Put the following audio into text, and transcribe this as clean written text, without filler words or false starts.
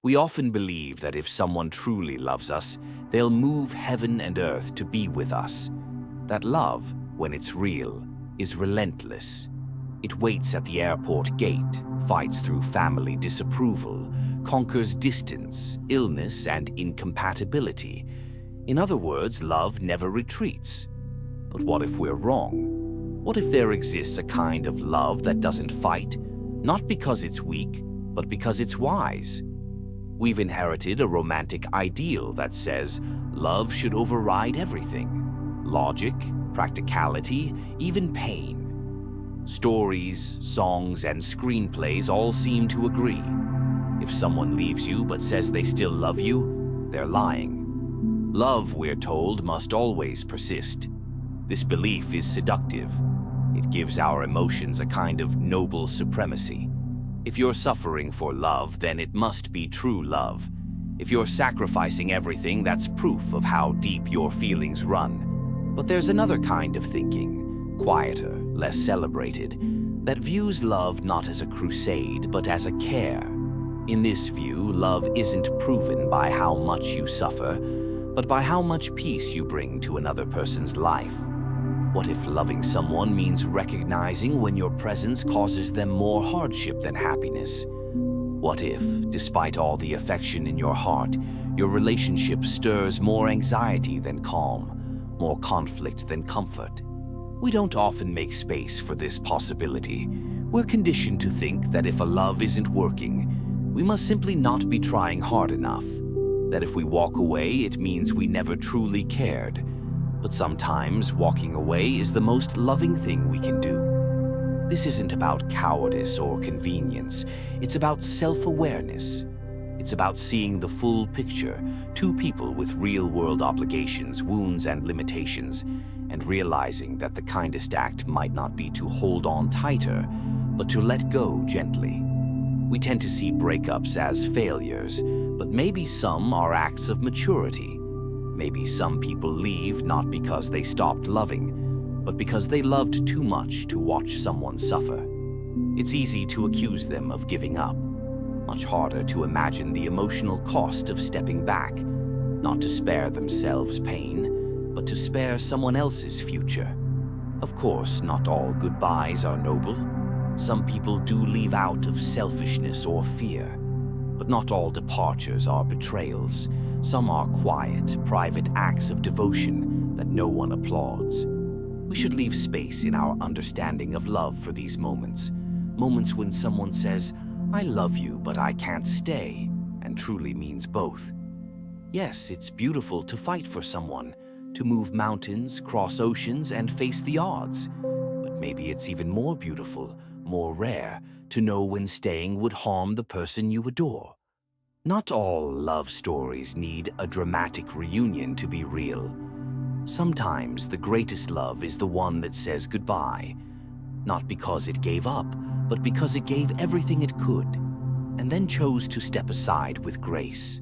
We often believe that if someone truly loves us, they'll move heaven and earth to be with us. That love, when it's real, is relentless. It waits at the airport gate, fights through family disapproval, conquers distance, illness, and incompatibility. In other words, love never retreats. But what if we're wrong? What if there exists a kind of love that doesn't fight, not because it's weak, but because it's wise? We've inherited a romantic ideal that says love should override everything: logic, practicality, even pain. Stories, songs, and screenplays all seem to agree. If someone leaves you but says they still love you, they're lying. Love, we're told, must always persist. This belief is seductive. It gives our emotions a kind of noble supremacy. If you're suffering for love, then it must be true love. If you're sacrificing everything, that's proof of how deep your feelings run. But there's another kind of thinking, quieter, less celebrated, that views love not as a crusade, but as a care. In this view, love isn't proven by how much you suffer, but by how much peace you bring to another person's life. What if loving someone means recognizing when your presence causes them more hardship than happiness? What if, despite all the affection in your heart, your relationship stirs more anxiety than calm, more conflict than comfort? We don't often make space for this possibility. We're conditioned to think that if a love isn't working, we must simply not be trying hard enough. That if we walk away, it means we never truly cared. But sometimes walking away is the most loving thing we can do. This isn't about cowardice or convenience. It's about self-awareness. It's about seeing the full picture, two people with real-world obligations, wounds, and limitations, and realizing that the kindest act might not be to hold on tighter, but to let go gently. We tend to see breakups as failures, but maybe some are acts of maturity. Maybe some people leave not because they stopped loving, but because they loved too much to watch someone suffer. It's easy to accuse them of giving up. Much harder to imagine the emotional cost of stepping back, not to spare themselves pain, but to spare someone else's future. Of course, not all goodbyes are noble. Some people do leave out of selfishness or fear, but not all departures are betrayals. Some are quiet, private acts of devotion that no one applauds. We should leave space in our understanding of love for these moments. Moments when someone says, "I love you, but I can't stay," and truly means both. Yes, it's beautiful to fight for someone, to move mountains, cross oceans, and face the odds. But maybe it's even more beautiful, more rare, to know when staying would harm the person you adore. Not all love stories need a dramatic reunion to be real. Sometimes the greatest love is the one that says goodbye, not because it gave up, but because it gave everything it could, and then chose to step aside with grace.